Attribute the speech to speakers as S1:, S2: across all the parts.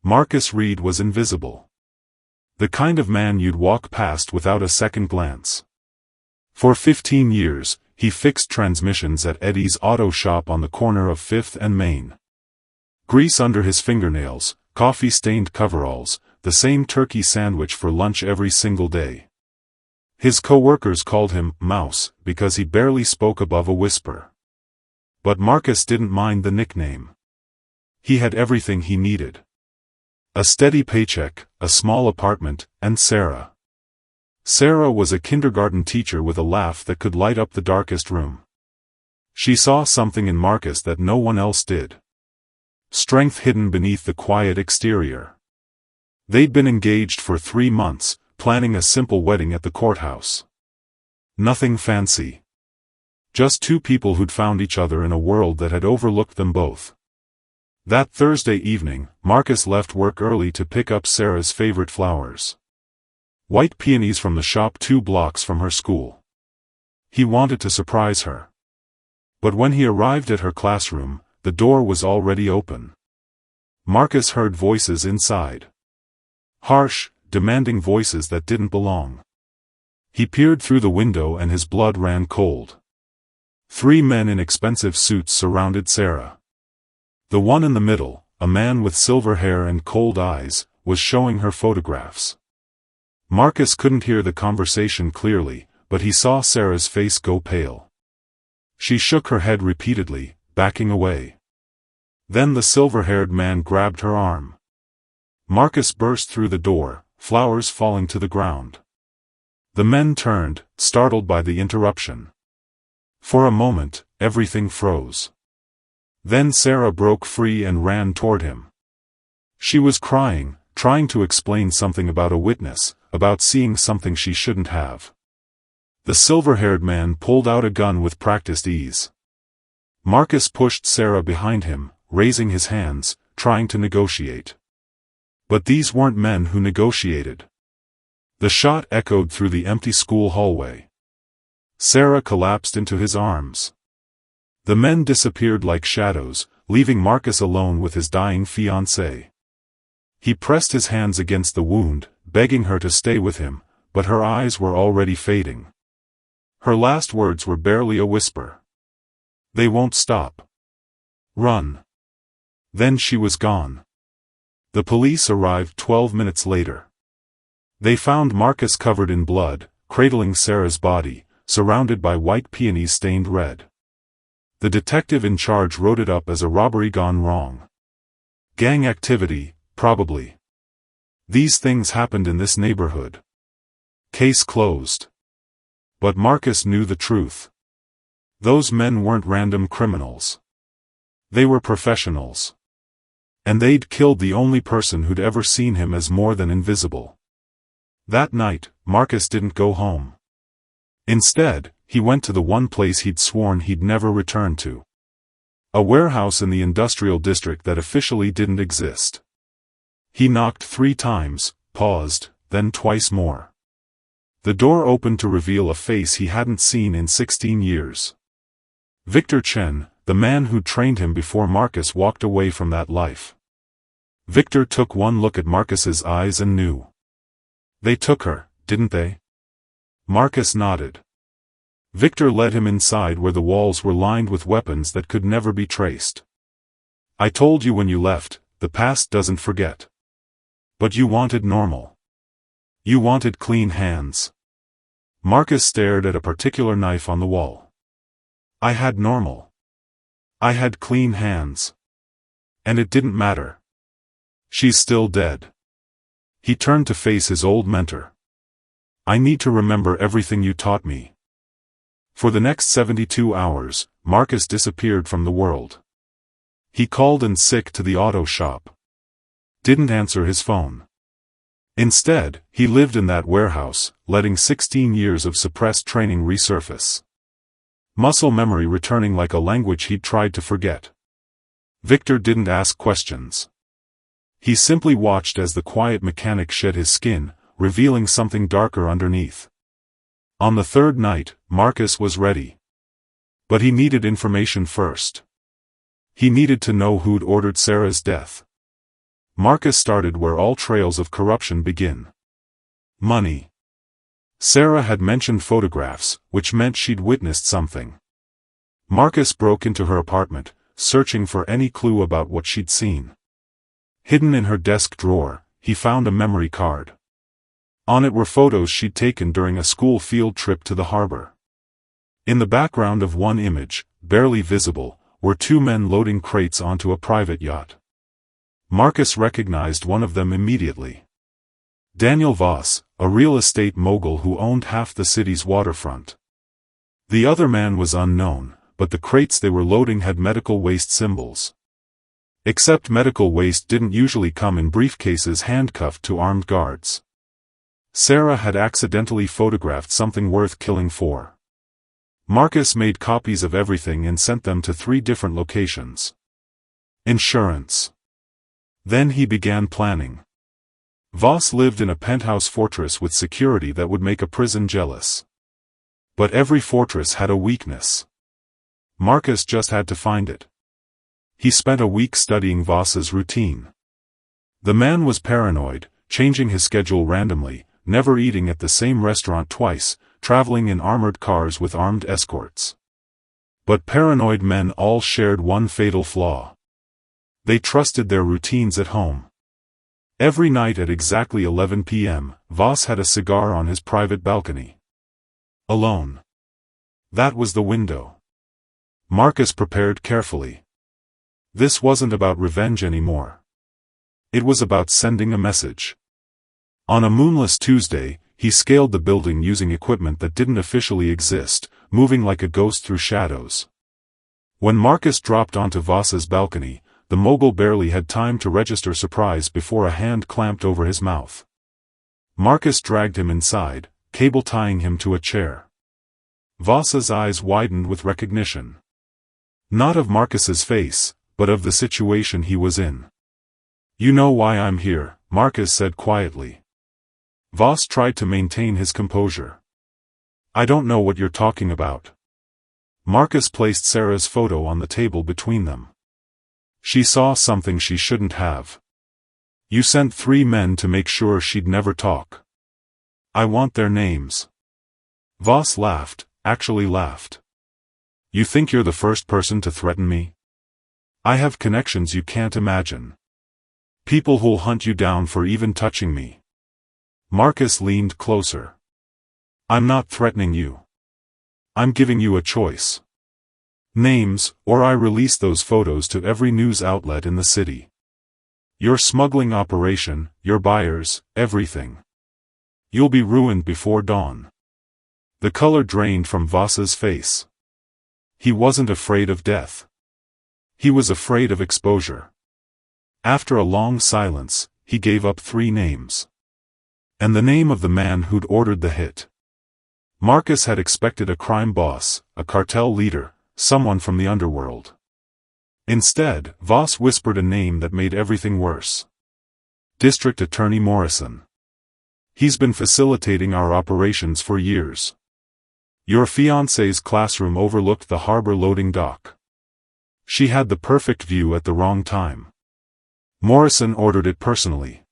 S1: Marcus Reed was invisible. The kind of man you'd walk past without a second glance. For 15 years, he fixed transmissions at Eddie's auto shop on the corner of 5th and Main. Grease under his fingernails, coffee-stained coveralls, the same turkey sandwich for lunch every single day. His co-workers called him Mouse because he barely spoke above a whisper. But Marcus didn't mind the nickname. He had everything he needed. A steady paycheck, a small apartment, and Sarah. Sarah was a kindergarten teacher with a laugh that could light up the darkest room. She saw something in Marcus that no one else did. Strength hidden beneath the quiet exterior. They'd been engaged for 3 months, planning a simple wedding at the courthouse. Nothing fancy. Just two people who'd found each other in a world that had overlooked them both. That Thursday evening, Marcus left work early to pick up Sarah's favorite flowers. White peonies from the shop 2 blocks from her school. He wanted to surprise her. But when he arrived at her classroom, the door was already open. Marcus heard voices inside. Harsh, demanding voices that didn't belong. He peered through the window and his blood ran cold. 3 men in expensive suits surrounded Sarah. The one in the middle, a man with silver hair and cold eyes, was showing her photographs. Marcus couldn't hear the conversation clearly, but he saw Sarah's face go pale. She shook her head repeatedly, backing away. Then the silver-haired man grabbed her arm. Marcus burst through the door, flowers falling to the ground. The men turned, startled by the interruption. For a moment, everything froze. Then Sarah broke free and ran toward him. She was crying, trying to explain something about a witness, about seeing something she shouldn't have. The silver-haired man pulled out a gun with practiced ease. Marcus pushed Sarah behind him, raising his hands, trying to negotiate. But these weren't men who negotiated. The shot echoed through the empty school hallway. Sarah collapsed into his arms. The men disappeared like shadows, leaving Marcus alone with his dying fiancée. He pressed his hands against the wound, begging her to stay with him, but her eyes were already fading. Her last words were barely a whisper. "They won't stop. Run." Then she was gone. The police arrived 12 minutes later. They found Marcus covered in blood, cradling Sarah's body, surrounded by white peonies stained red. The detective in charge wrote it up as a robbery gone wrong. Gang activity, probably. These things happened in this neighborhood. Case closed. But Marcus knew the truth. Those men weren't random criminals. They were professionals. And they'd killed the only person who'd ever seen him as more than invisible. That night, Marcus didn't go home. Instead, he went to the one place he'd sworn he'd never return to. A warehouse in the industrial district that officially didn't exist. He knocked 3 times, paused, then twice more. The door opened to reveal a face he hadn't seen in 16 years. Victor Chen, the man who trained him before Marcus walked away from that life. Victor took one look at Marcus's eyes and knew. They took her, didn't they? Marcus nodded. Victor led him inside where the walls were lined with weapons that could never be traced. "I told you when you left, the past doesn't forget. But you wanted normal. You wanted clean hands." Marcus stared at a particular knife on the wall. "I had normal. I had clean hands. And it didn't matter. She's still dead." He turned to face his old mentor. "I need to remember everything you taught me." For the next 72 hours, Marcus disappeared from the world. He called in sick to the auto shop. Didn't answer his phone. Instead, he lived in that warehouse, letting 16 years of suppressed training resurface. Muscle memory returning like a language he'd tried to forget. Victor didn't ask questions. He simply watched as the quiet mechanic shed his skin, revealing something darker underneath. On the 3rd night, Marcus was ready. But he needed information first. He needed to know who'd ordered Sarah's death. Marcus started where all trails of corruption begin. Money. Sarah had mentioned photographs, which meant she'd witnessed something. Marcus broke into her apartment, searching for any clue about what she'd seen. Hidden in her desk drawer, he found a memory card. On it were photos she'd taken during a school field trip to the harbor. In the background of one image, barely visible, were two men loading crates onto a private yacht. Marcus recognized one of them immediately. Daniel Voss, a real estate mogul who owned half the city's waterfront. The other man was unknown, but the crates they were loading had medical waste symbols. Except medical waste didn't usually come in briefcases handcuffed to armed guards. Sarah had accidentally photographed something worth killing for. Marcus made copies of everything and sent them to 3 different locations. Insurance. Then he began planning. Voss lived in a penthouse fortress with security that would make a prison jealous. But every fortress had a weakness. Marcus just had to find it. He spent a week studying Voss's routine. The man was paranoid, changing his schedule randomly, never eating at the same restaurant twice, traveling in armored cars with armed escorts. But paranoid men all shared one fatal flaw. They trusted their routines at home. Every night at exactly 11 p.m., Voss had a cigar on his private balcony. Alone. That was the window. Marcus prepared carefully. This wasn't about revenge anymore. It was about sending a message. On a moonless Tuesday, he scaled the building using equipment that didn't officially exist, moving like a ghost through shadows. When Marcus dropped onto Voss's balcony, the mogul barely had time to register surprise before a hand clamped over his mouth. Marcus dragged him inside, cable tying him to a chair. Voss's eyes widened with recognition. Not of Marcus's face, but of the situation he was in. "You know why I'm here," Marcus said quietly. Voss tried to maintain his composure. "I don't know what you're talking about." Marcus placed Sarah's photo on the table between them. She saw something she shouldn't have. "You sent 3 men to make sure she'd never talk. I want their names." Voss laughed, actually laughed. "You think you're the first person to threaten me? I have connections you can't imagine. People who'll hunt you down for even touching me." Marcus leaned closer. "I'm not threatening you. I'm giving you a choice. Names, or I release those photos to every news outlet in the city. Your smuggling operation, your buyers, everything. You'll be ruined before dawn." The color drained from Voss's face. He wasn't afraid of death. He was afraid of exposure. After a long silence, he gave up 3 names. And the name of the man who'd ordered the hit. Marcus had expected a crime boss, a cartel leader, someone from the underworld. Instead, Voss whispered a name that made everything worse. District Attorney Morrison. "He's been facilitating our operations for years. Your fiancée's classroom overlooked the harbor loading dock. She had the perfect view at the wrong time. Morrison ordered it personally."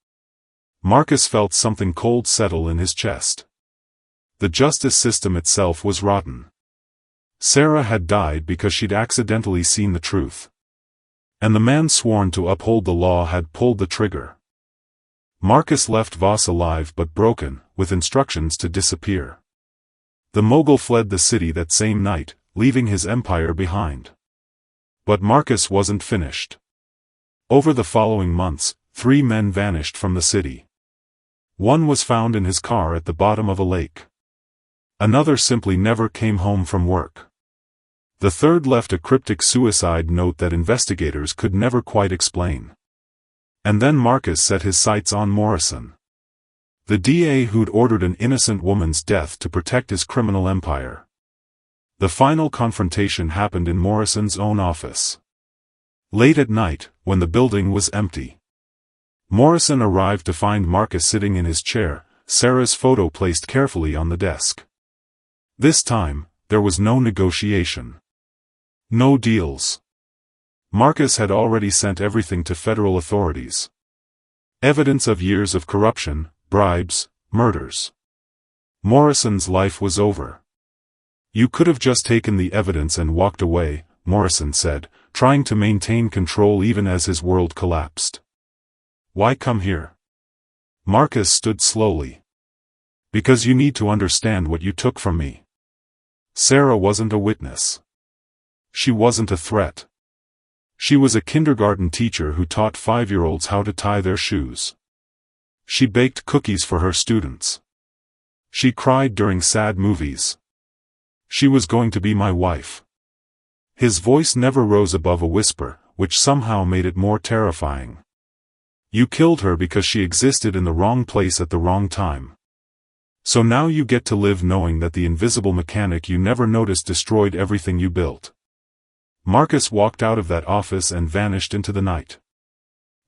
S1: Marcus felt something cold settle in his chest. The justice system itself was rotten. Sarah had died because she'd accidentally seen the truth. And the man sworn to uphold the law had pulled the trigger. Marcus left Voss alive but broken, with instructions to disappear. The mogul fled the city that same night, leaving his empire behind. But Marcus wasn't finished. Over the following months, 3 men vanished from the city. One was found in his car at the bottom of a lake. Another simply never came home from work. The third left a cryptic suicide note that investigators could never quite explain. And then Marcus set his sights on Morrison. The DA who'd ordered an innocent woman's death to protect his criminal empire. The final confrontation happened in Morrison's own office. Late at night, when the building was empty. Morrison arrived to find Marcus sitting in his chair, Sarah's photo placed carefully on the desk. This time, there was no negotiation. No deals. Marcus had already sent everything to federal authorities. Evidence of years of corruption, bribes, murders. Morrison's life was over. You could have just taken the evidence and walked away, Morrison said, trying to maintain control even as his world collapsed. Why come here? Marcus stood slowly. Because you need to understand what you took from me. Sarah wasn't a witness. She wasn't a threat. She was a kindergarten teacher who taught 5-year-olds how to tie their shoes. She baked cookies for her students. She cried during sad movies. She was going to be my wife. His voice never rose above a whisper, which somehow made it more terrifying. You killed her because she existed in the wrong place at the wrong time. So now you get to live knowing that the invisible mechanic you never noticed destroyed everything you built. Marcus walked out of that office and vanished into the night.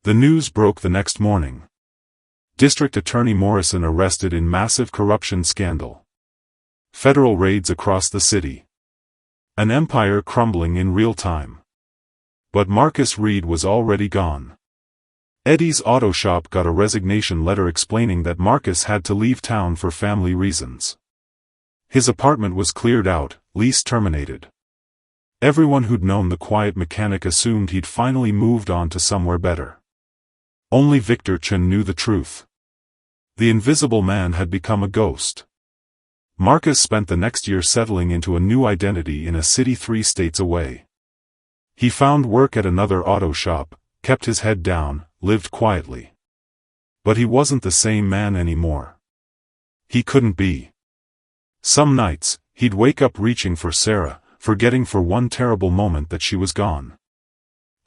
S1: The news broke the next morning. District Attorney Morrison arrested in massive corruption scandal. Federal raids across the city. An empire crumbling in real time. But Marcus Reed was already gone. Eddie's auto shop got a resignation letter explaining that Marcus had to leave town for family reasons. His apartment was cleared out, lease terminated. Everyone who'd known the quiet mechanic assumed he'd finally moved on to somewhere better. Only Victor Chen knew the truth. The Invisible Man had become a ghost. Marcus spent the next year settling into a new identity in a city 3 states away. He found work at another auto shop, kept his head down, lived quietly. But he wasn't the same man anymore. He couldn't be. Some nights, he'd wake up reaching for Sarah, forgetting for one terrible moment that she was gone.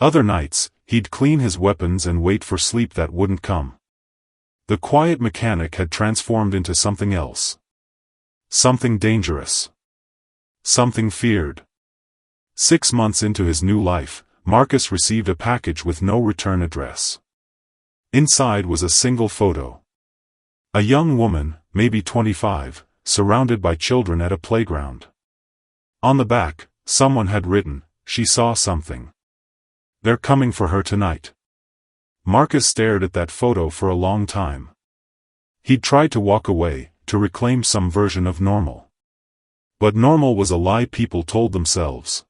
S1: Other nights, he'd clean his weapons and wait for sleep that wouldn't come. The quiet mechanic had transformed into something else. Something dangerous. Something feared. 6 months into his new life, Marcus received a package with no return address. Inside was a single photo. A young woman, maybe 25, surrounded by children at a playground. On the back, someone had written, "She saw something. They're coming for her tonight." Marcus stared at that photo for a long time. He'd tried to walk away, to reclaim some version of normal. But normal was a lie people told themselves.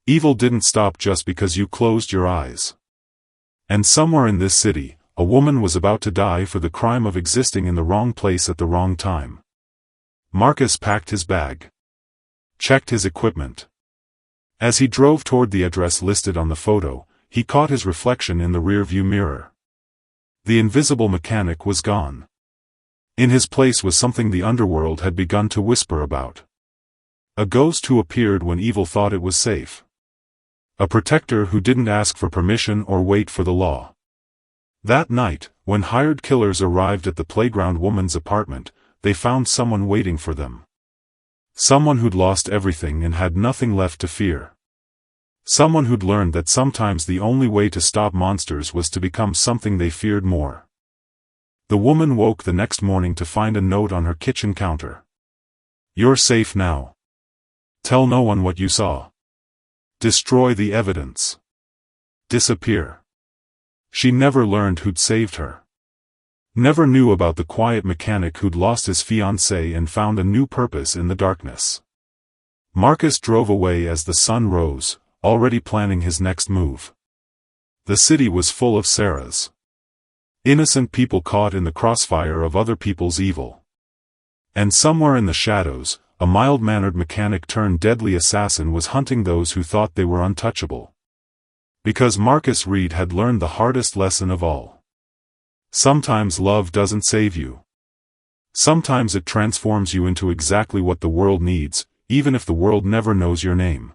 S1: Evil didn't stop just because you closed your eyes. And somewhere in this city, a woman was about to die for the crime of existing in the wrong place at the wrong time. Marcus packed his bag. Checked his equipment. As he drove toward the address listed on the photo, he caught his reflection in the rearview mirror. The invisible mechanic was gone. In his place was something the underworld had begun to whisper about. A ghost who appeared when evil thought it was safe. A protector who didn't ask for permission or wait for the law. That night, when hired killers arrived at the playground woman's apartment, they found someone waiting for them. Someone who'd lost everything and had nothing left to fear. Someone who'd learned that sometimes the only way to stop monsters was to become something they feared more. The woman woke the next morning to find a note on her kitchen counter. "You're safe now. Tell no one what you saw. Destroy the evidence. Disappear." She never learned who'd saved her. Never knew about the quiet mechanic who'd lost his fiancée and found a new purpose in the darkness. Marcus drove away as the sun rose, already planning his next move. The city was full of Sarahs. Innocent people caught in the crossfire of other people's evil. And somewhere in the shadows, a mild-mannered mechanic turned deadly assassin was hunting those who thought they were untouchable. Because Marcus Reed had learned the hardest lesson of all. Sometimes love doesn't save you. Sometimes it transforms you into exactly what the world needs, even if the world never knows your name.